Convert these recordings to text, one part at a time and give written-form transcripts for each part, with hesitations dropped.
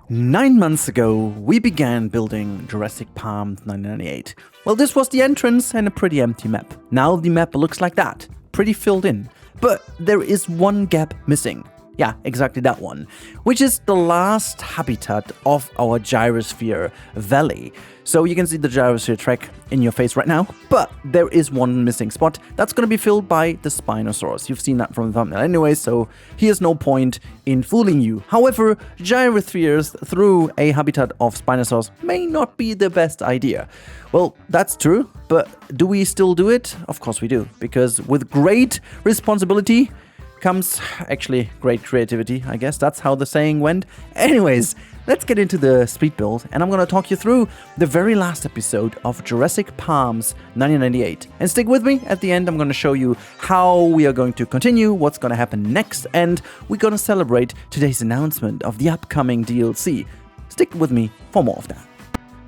9 months ago, we began building Jurassic Palms 1998. Well, this was the entrance and a pretty empty map. Now the map looks like that, pretty filled in. But there is one gap missing. Yeah, exactly that one, which is the last habitat of our Gyrosphere Valley. So you can see the Gyrosphere track in your face right now, but there is one missing spot that's going to be filled by the Spinosaurus. You've seen that from the thumbnail anyway, so here's no point in fooling you. However, Gyrospheres through a habitat of Spinosaurus may not be the best idea. Well, that's true, but do we still do it? Of course we do, because with great responsibility comes actually great creativity, I guess. That's how the saying went. Anyways, let's get into the speed build, and I'm going to talk you through the very last episode of Jurassic Palms 1998. And stick with me. At the end, I'm going to show you how we are going to continue, what's going to happen next, and we're going to celebrate today's announcement of the upcoming DLC. Stick with me for more of that.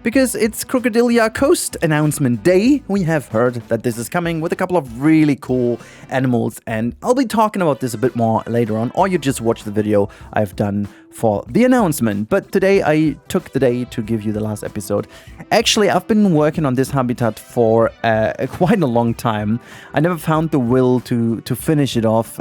Because it's Crocodilia Coast announcement day, we have heard that this is coming with a couple of really cool animals, and I'll be talking about this a bit more later on, or you just watch the video I've done for the announcement. But today I took the day to give you the last episode. Actually, I've been working on this habitat for quite a long time. I never found the will to finish it off.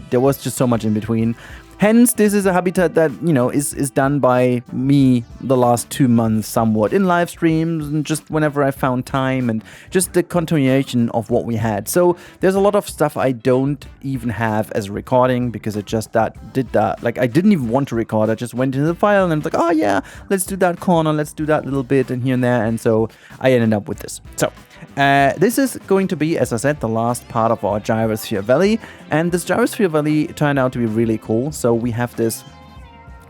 There was just so much in between. Hence, this is a habitat that, is done by me the last 2 months somewhat in live streams and just whenever I found time and just the continuation of what we had. So there's a lot of stuff I don't even have as a recording because it just did that. Like, I didn't even want to record. I just went into the file and I was like, oh yeah, let's do that corner, let's do that little bit and here and there. And so I ended up with this. So this is going to be, as I said, the last part of our Gyrosphere Valley, and this Gyrosphere Valley turned out to be really cool. So we have this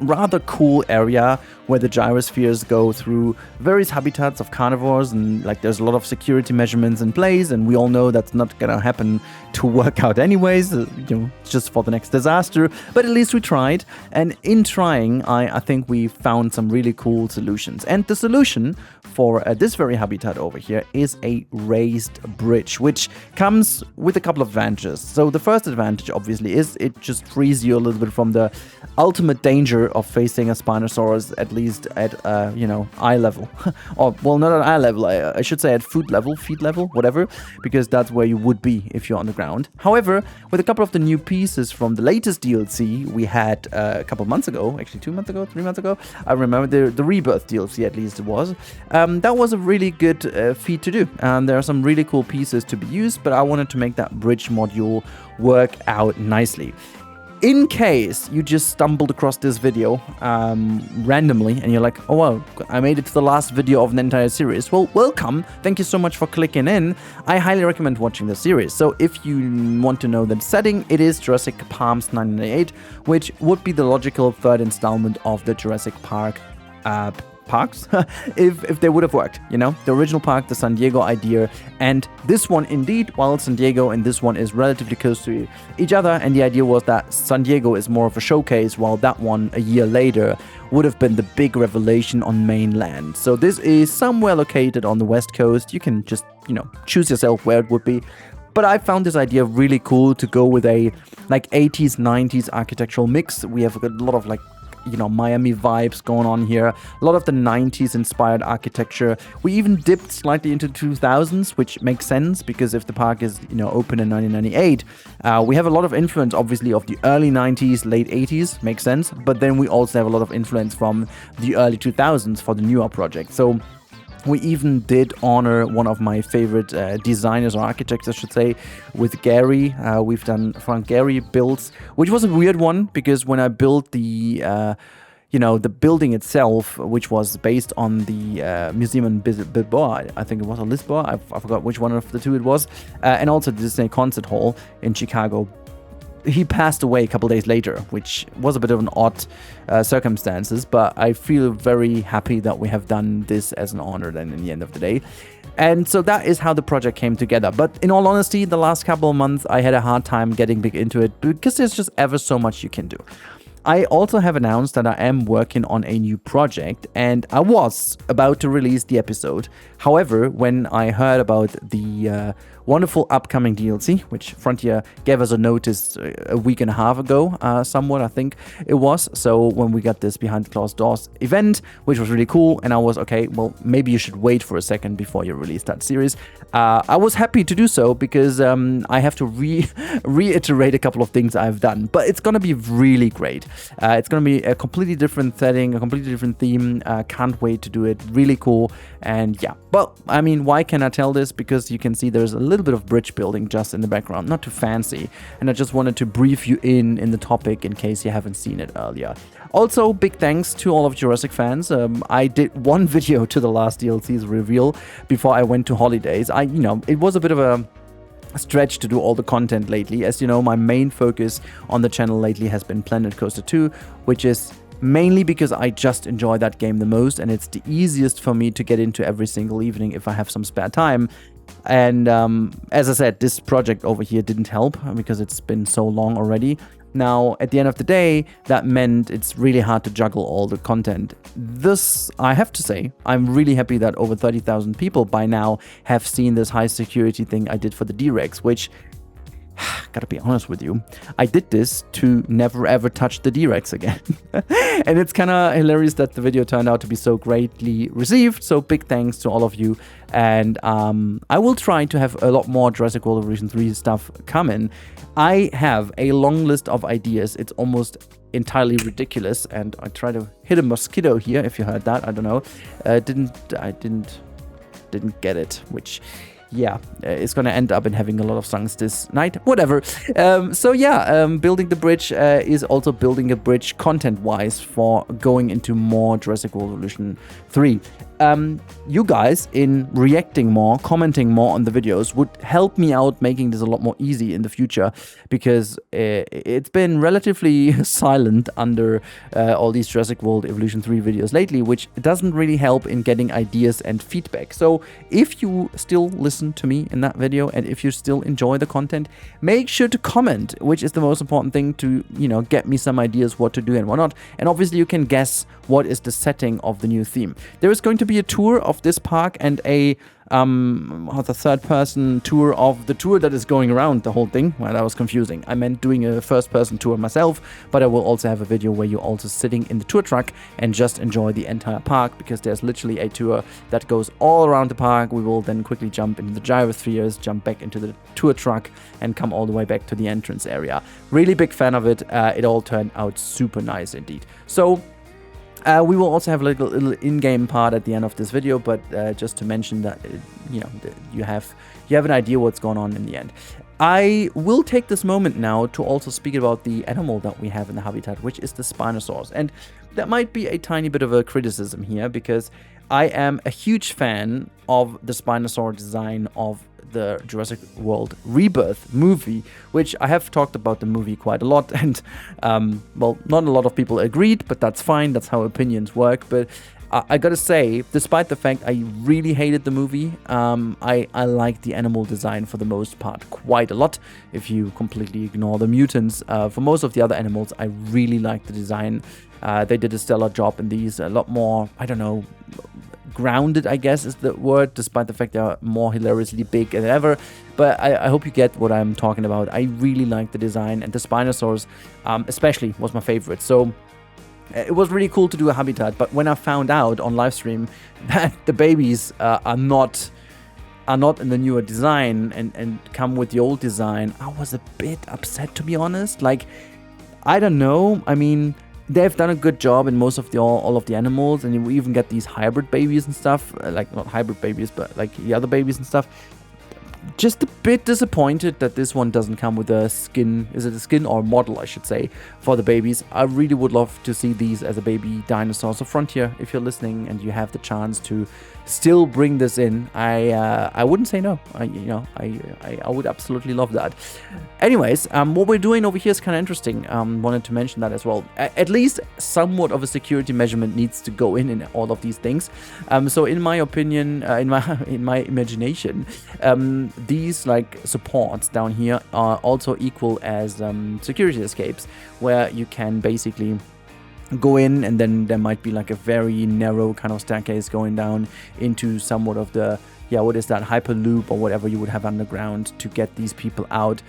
rather cool area where the gyrospheres go through various habitats of carnivores, and like there's a lot of security measurements in place, and we all know that's not gonna happen to work out anyways, just for the next disaster, but at least we tried, and in trying I think we found some really cool solutions. And the solution for this very habitat over here is a raised bridge, which comes with a couple of advantages. So the first advantage obviously is it just frees you a little bit from the ultimate danger of facing a Spinosaurus, at least at eye level. Or, well, not at eye level, I should say at feet level, whatever, because that's where you would be if you're on the ground. However, with a couple of the new pieces from the latest DLC we had a couple months ago, actually 2 months ago, 3 months ago, I remember the Rebirth DLC at least it was, that was a really good feat to do. And there are some really cool pieces to be used, but I wanted to make that bridge module work out nicely. In case you just stumbled across this video randomly and you're like, oh wow, I made it to the last video of an entire series. Well, welcome. Thank you so much for clicking in. I highly recommend watching the series. So if you want to know the setting, it is Jurassic Palms 1998, which would be the logical third installment of the Jurassic Park parks if they would have worked, the original park, the San Diego idea, and this one indeed, while San Diego and this one is relatively close to each other, and the idea was that San Diego is more of a showcase, while that one a year later would have been the big revelation on mainland. So this is somewhere located on the west coast. You can just choose yourself where it would be. But I found this idea really cool to go with a 80s 90s architectural mix. We have a lot of Miami vibes going on here, a lot of the 90s inspired architecture. We even dipped slightly into 2000s, which makes sense because if the park is open in 1998, we have a lot of influence obviously of the early 90s, late 80s, makes sense, but then we also have a lot of influence from the early 2000s for the newer project. So we even did honor one of my favorite designers or architects, I should say, with Gary. We've done Frank Gehry builds, which was a weird one because when I built the building itself, which was based on the museum in Bilbao, I think it was, or Lisboa, I forgot which one of the two it was, and also the Disney Concert Hall in Chicago. He passed away a couple days later, which was a bit of an odd circumstances, but I feel very happy that we have done this as an honor then in the end of the day. And so that is how the project came together. But in all honesty, the last couple of months, I had a hard time getting big into it because there's just ever so much you can do. I also have announced that I am working on a new project, and I was about to release the episode. However, when I heard about the wonderful upcoming DLC, which Frontier gave us a notice a week and a half ago, somewhat, I think it was. So when we got this behind the closed doors event, which was really cool, and I was, okay, well, maybe you should wait for a second before you release that series. I was happy to do so because I have to reiterate a couple of things I've done, but it's going to be really great. It's going to be a completely different setting, a completely different theme. Can't wait to do it. Really cool. And yeah, well, I mean, why can I tell this? Because you can see there's a little bit of bridge building just in the background, not too fancy. And I just wanted to brief you in the topic in case you haven't seen it earlier. Also, big thanks to all of Jurassic fans. I did one video to the last DLC's reveal before I went to holidays. It was a bit of a stretch to do all the content lately. As you know, my main focus on the channel lately has been Planet Coaster 2, which is mainly because I just enjoy that game the most, and it's the easiest for me to get into every single evening if I have some spare time. And as I said, this project over here didn't help because it's been so long already. Now, at the end of the day, that meant it's really hard to juggle all the content. This, I have to say, I'm really happy that over 30,000 people by now have seen this high security thing I did for the D-Rex, which, gotta be honest with you, I did this to never ever touch the D-Rex again. And it's kind of hilarious that the video turned out to be so greatly received, so big thanks to all of you. And I will try to have a lot more Jurassic World Evolution 3 stuff coming. I have a long list of ideas. It's almost entirely ridiculous, and I try to hit a mosquito here, if you heard that. I don't know. I didn't get it, which... yeah, it's going to end up in having a lot of songs this night. Whatever. Building the bridge is also building a bridge content-wise for going into more Jurassic World Evolution 3. You guys, in reacting more, commenting more on the videos, would help me out making this a lot more easy in the future, because it's been relatively silent under all these Jurassic World Evolution 3 videos lately, which doesn't really help in getting ideas and feedback. So if you still listen to me in that video, and if you still enjoy the content, make sure to comment, which is the most important thing to, get me some ideas what to do and what not. And obviously you can guess what is the setting of the new theme. There is going to be a tour of this park and a third-person tour of the tour that is going around the whole thing. Well, that was confusing. I meant doing a first-person tour myself, but I will also have a video where you're also sitting in the tour truck and just enjoy the entire park, because there's literally a tour that goes all around the park. We will then quickly jump into the gyrospheres, jump back into the tour truck, and come all the way back to the entrance area. Really big fan of it. It all turned out super nice indeed. So we will also have a little in-game part at the end of this video, but just to mention that you have an idea what's going on in the end. I will take this moment now to also speak about the animal that we have in the habitat, which is the Spinosaurus. And that might be a tiny bit of a criticism here, because I am a huge fan of the Spinosaurus design of the Jurassic World Rebirth movie, which I have talked about the movie quite a lot, and well, not a lot of people agreed, but that's fine. That's how opinions work. But I gotta say, despite the fact I really hated the movie, I like the animal design for the most part quite a lot. If you completely ignore the mutants, for most of the other animals, I really like the design. They did a stellar job in these, a lot more, I don't know, grounded, I guess is the word, despite the fact they are more hilariously big than ever. But I hope you get what I'm talking about. I really like the design, and the Spinosaurus especially was my favorite. So it was really cool to do a habitat. But when I found out on livestream that the babies are not in the newer design and come with the old design, I was a bit upset, to be honest. Like, I don't know, I mean, they've done a good job in most of all of the animals, and we even get these hybrid babies and stuff, like not hybrid babies, but like the other babies and stuff. Just a bit disappointed that this one doesn't come with a skin. Is it a skin or model, I should say, for the babies? I really would love to see these as a baby dinosaur. So Frontier, if you're listening and you have the chance to still bring this in, I wouldn't say no. I would absolutely love that. Anyways, what we're doing over here is kind of interesting. Wanted to mention that as well. At least somewhat of a security measurement needs to go in all of these things. So in my opinion, in my imagination, these like supports down here are also equal as security escapes, where you can basically go in, and then there might be like a very narrow kind of staircase going down into somewhat of the yeah, what is that, hyperloop or whatever you would have underground to get these people out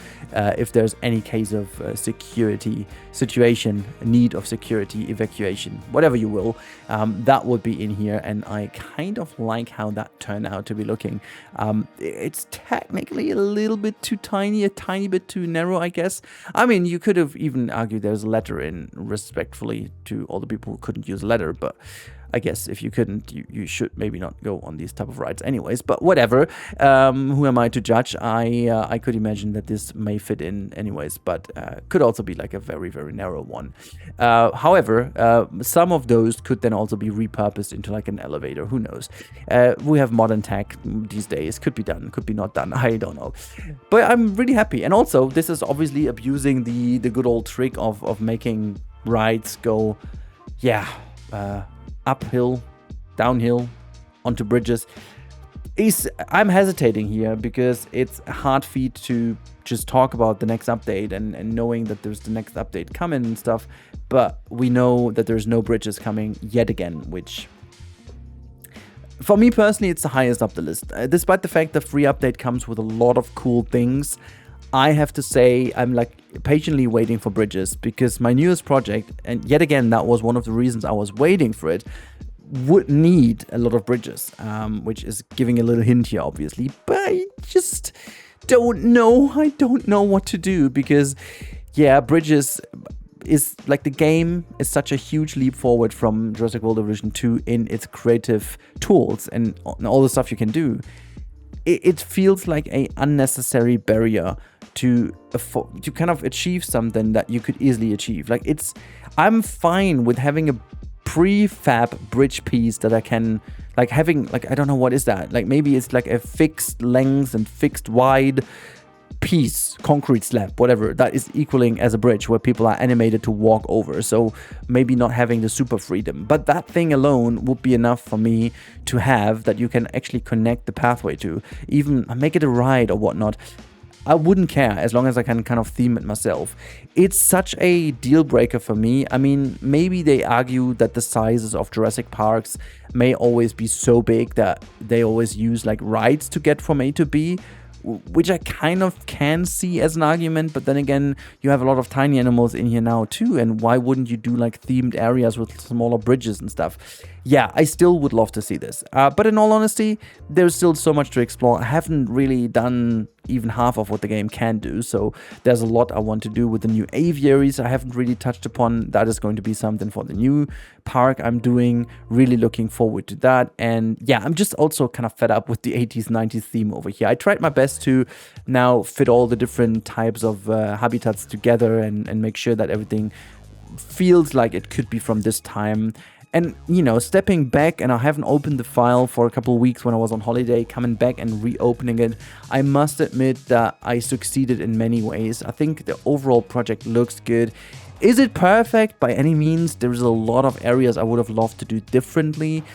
if there's any case of security situation, need of security, evacuation, whatever you will. That would be in here, and I kind of like how that turned out to be looking. It's technically a little bit too tiny, a tiny bit too narrow, I guess. I mean, you could have even argued there's a letter in, respectfully to all the people who couldn't use a letter, but I guess if you couldn't, you should maybe not go on these type of rides anyways, but whatever. Who am I to judge? I could imagine that this may fit in anyways, but could also be like a very, very narrow one. However, some of those could then also be repurposed into like an elevator. Who knows? We have modern tech these days. Could be done, could be not done. I don't know. But I'm really happy. And also, this is obviously abusing the good old trick of making rides go, yeah, uphill, downhill, onto bridges. I'm hesitating here because it's a hard feat to just talk about the next update and knowing that there's the next update coming and stuff, but we know that there's no bridges coming yet again, which for me personally, it's the highest up the list. Despite the fact that free update comes with a lot of cool things, I have to say I'm like patiently waiting for bridges, because my newest project, and yet again that was one of the reasons I was waiting for it, would need a lot of bridges, which is giving a little hint here obviously, but I just don't know. I don't know what to do, because yeah, bridges is like, the game is such a huge leap forward from Jurassic World Evolution 2 in its creative tools and all the stuff you can do. It feels like a unnecessary barrier to kind of achieve something that you could easily achieve. Like, I'm fine with having a prefab bridge piece that I can, like, having, like, I don't know, what is that? Like, maybe it's like a fixed length and fixed wide piece, concrete slab, whatever, that is equaling as a bridge where people are animated to walk over. So maybe not having the super freedom, but that thing alone would be enough for me to have, that you can actually connect the pathway to, even make it a ride or whatnot. I wouldn't care as long as I can kind of theme it myself. It's such a deal breaker for me. I mean, maybe they argue that the sizes of Jurassic parks may always be so big that they always use like rides to get from A to B, which I kind of can see as an argument, but then again, you have a lot of tiny animals in here now too, and why wouldn't you do like themed areas with smaller bridges and stuff? Yeah, I still would love to see this, but in all honesty, there's still so much to explore. I haven't really done even half of what the game can do, so there's a lot I want to do with the new aviaries I haven't really touched upon. That is going to be something for the new park I'm doing. Really looking forward to that. And yeah, I'm just also kind of fed up with the 80s 90s theme over here. I tried my best to now fit all the different types of habitats together and make sure that everything feels like it could be from this time. And, you know, stepping back, and I haven't opened the file for a couple of weeks when I was on holiday, coming back and reopening it, I must admit that I succeeded in many ways. I think the overall project looks good. Is it perfect? By any means. There's a lot of areas I would have loved to do differently,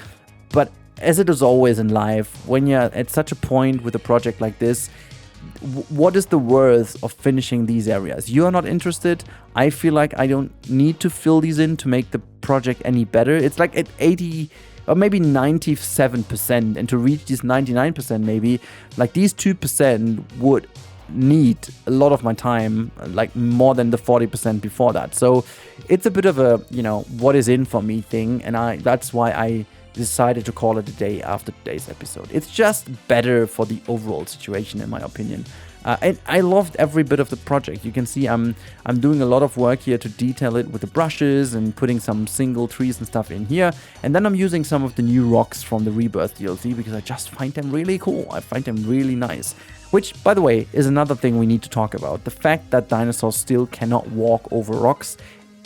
but as it is always in life, when you're at such a point with a project like this, what is the worth of finishing these areas? You are not interested. I feel like I don't need to fill these in to make the project any better. It's like at 80 or maybe 97%, and to reach this 99% maybe, like these 2% would need a lot of my time, like more than the 40% before that. So it's a bit of a, you know, what is in for me thing, and that's why I decided to call it a day after today's episode. It's just better for the overall situation, in my opinion. And I loved every bit of the project. You can see I'm doing a lot of work here to detail it with the brushes and putting some single trees and stuff in here. And then I'm using some of the new rocks from the Rebirth DLC because I just find them really cool. I find them really nice. Which, by the way, is another thing we need to talk about. The fact that dinosaurs still cannot walk over rocks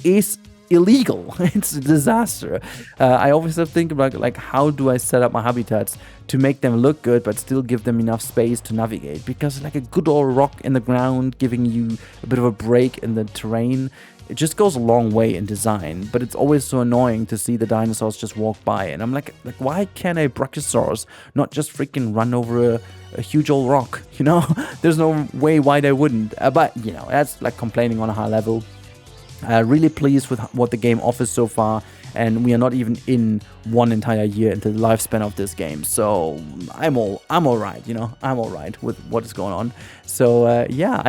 is illegal. It's a disaster. I always have to think about, like, how do I set up my habitats to make them look good but still give them enough space to navigate, because like a good old rock in the ground giving you a bit of a break in the terrain, it just goes a long way in design. But it's always so annoying to see the dinosaurs just walk by, and I'm like why can't a Brachiosaurus not just freaking run over a huge old rock, you know? There's no way why they wouldn't, but you know, that's like complaining on a high level. Really pleased with what the game offers so far, and we are not even in one entire year into the lifespan of this game. So I'm all right, you know, I'm all right with what is going on. So yeah,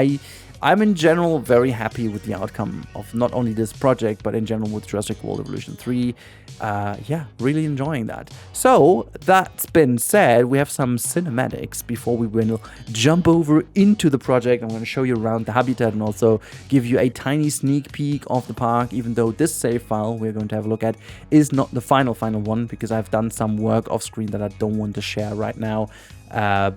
I'm in general very happy with the outcome of not only this project, but in general with Jurassic World Evolution 3. Yeah, really enjoying that. So, that's been said, we have some cinematics before we will jump over into the project. I'm going to show you around the habitat and also give you a tiny sneak peek of the park, even though this save file we're going to have a look at is not the final one, because I've done some work off screen that I don't want to share right now.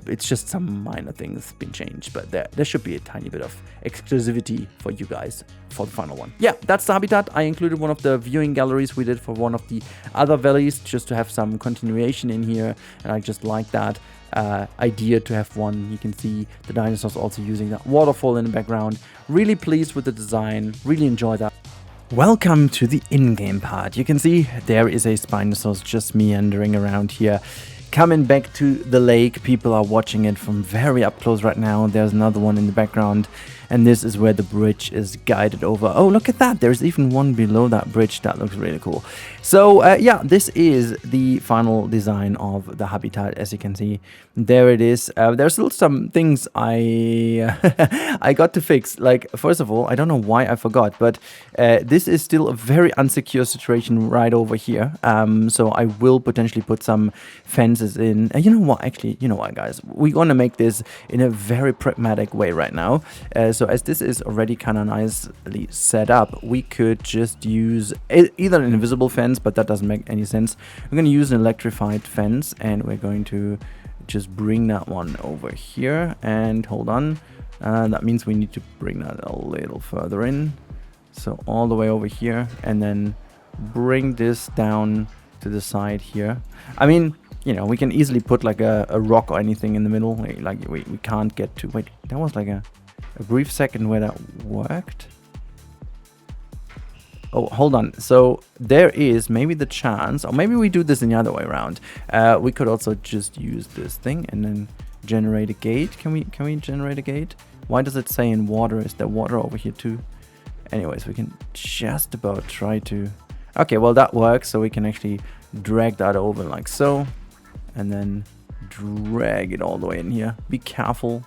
It's just some minor things been changed, but there should be a tiny bit of exclusivity for you guys for the final one. Yeah, that's the habitat. I included one of the viewing galleries we did for one of the other valleys, just to have some continuation in here, and I just like that idea to have one. You can see the dinosaurs also using that waterfall in the background. Really pleased with the design, really enjoy that. Welcome to the in-game part. You can see there is a Spinosaurus just meandering around here. Coming back to the lake, people are watching it from very up close right now. There's another one in the background, and this is where the bridge is guided over. Oh, look at that. There's even one below that bridge. That looks really cool. So, yeah, this is the final design of the habitat, as you can see. There it is. There's still some things I got to fix. Like, first of all, I don't know why I forgot, but this is still a very unsecure situation right over here. So I will potentially put some fences in. And you know what? Actually, you know what, guys? We're going to make this in a very pragmatic way right now. So as this is already kind of nicely set up, we could just use either an invisible fence, but that doesn't make any sense. We're going to use an electrified fence, and we're going to just bring that one over here. And hold on. That means we need to bring that a little further in. So all the way over here, and then bring this down to the side here. I mean, you know, we can easily put like a rock or anything in the middle. Like we can't get to... Wait, that was like a brief second where that worked. Oh, hold on. So there is maybe the chance, or maybe we do this in the other way around. We could also just use this thing and then generate a gate. Can we generate a gate? Why does it say in water? Is there water over here too? Anyways, we can just about try to... Okay, well that works. So we can actually drag that over like so, and then drag it all the way in here. Be careful.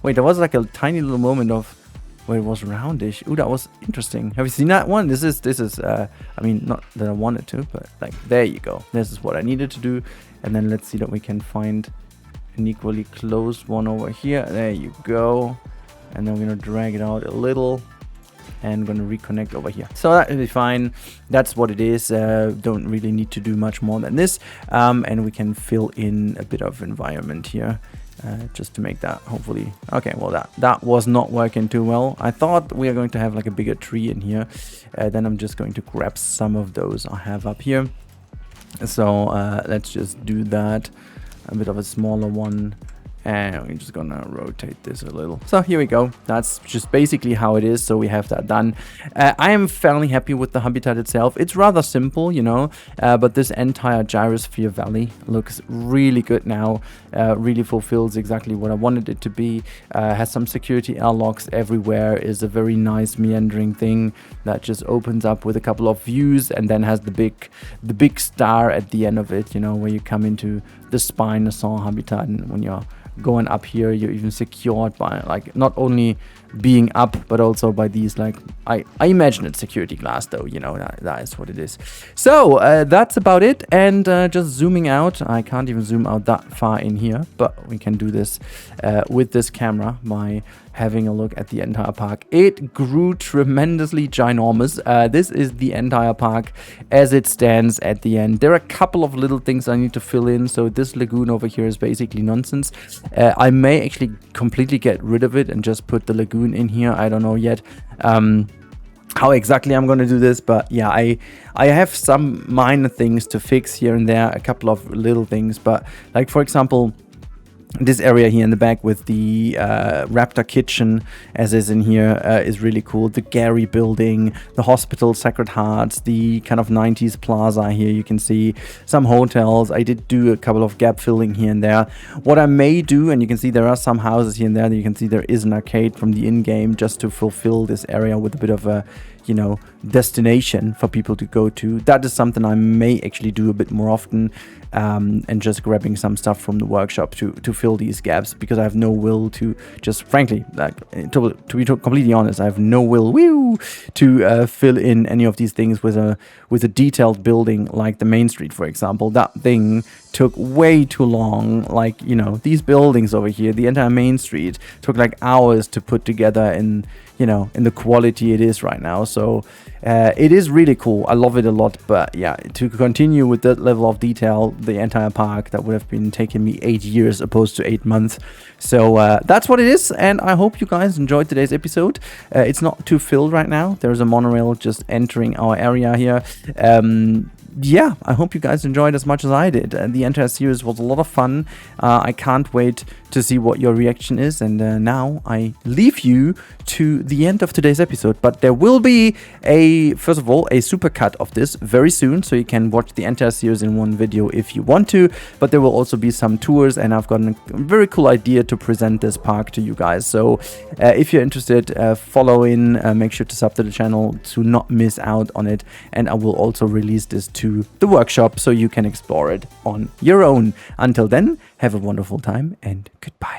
Wait, there was like a tiny little moment of where it was roundish. Ooh, that was interesting. Have you seen that one? This is I mean, not that I wanted to, but like, there you go. This is what I needed to do. And then let's see that we can find an equally close one over here. There you go. And then we're gonna drag it out a little and gonna reconnect over here. So that will be fine. That's what it is. Don't really need to do much more than this. And we can fill in a bit of environment here. Just to make that hopefully... Okay, well that was not working too well. I thought we are going to have like a bigger tree in here. Then I'm just going to grab some of those I have up here. So let's just do that. A bit of a smaller one. And we're just gonna rotate this a little. So here we go. That's just basically how it is. So we have that done. I am fairly happy with the habitat itself. It's rather simple, you know, but this entire gyrosphere valley looks really good now. Really fulfills exactly what I wanted it to be. Has some security airlocks everywhere. Is a very nice meandering thing that just opens up with a couple of views, and then has the big star at the end of it, you know, where you come into the Spinosaurus habitat, and when you're going up here, you're even secured by like not only being up, but also by these, like, I imagine it's security glass though, you know, that is what it is. So that's about it. And just zooming out, I can't even zoom out that far in here, but we can do this with this camera by having a look at the entire park. It grew tremendously ginormous. This is the entire park as it stands at the end. There are a couple of little things I need to fill in. So this lagoon over here is basically nonsense. I may actually completely get rid of it and just put the lagoon in here. I don't know yet how exactly I'm going to do this, but yeah, I have some minor things to fix here and there, a couple of little things, but like, for example, this area here in the back with the Raptor kitchen, as is in here, is really cool. The Gary building, the hospital, Sacred Hearts, the kind of 90s plaza here. You can see some hotels. I did do a couple of gap filling here and there. What I may do, and you can see there are some houses here and there. You can see there is an arcade from the in-game just to fulfill this area with a bit of a, you know, destination for people to go to. That is something I may actually do a bit more often, and just grabbing some stuff from the workshop to fill these gaps, because I have no will to just, frankly, like, to be completely honest, I have no will to fill in any of these things with a detailed building like the main street, for example. That thing took way too long. Like, you know, these buildings over here, the entire main street took like hours to put together in, you know, in the quality it is right now. So it is really cool. I love it a lot. But yeah, to continue with that level of detail, the entire park, that would have been taking me 8 years opposed to 8 months. So that's what it is. And I hope you guys enjoyed today's episode. It's not too filled right now. There's a monorail just entering our area here. Yeah, I hope you guys enjoyed as much as I did. The entire series was a lot of fun. I can't wait to see what your reaction is. And now I leave you to the end of today's episode. But there will be first of all, a supercut of this very soon, so you can watch the entire series in one video if you want to. But there will also be some tours, and I've got a very cool idea to present this park to you guys. So if you're interested, follow in, make sure to sub to the channel to not miss out on it. And I will also release this to the workshop so you can explore it on your own. Until then, have a wonderful time and goodbye.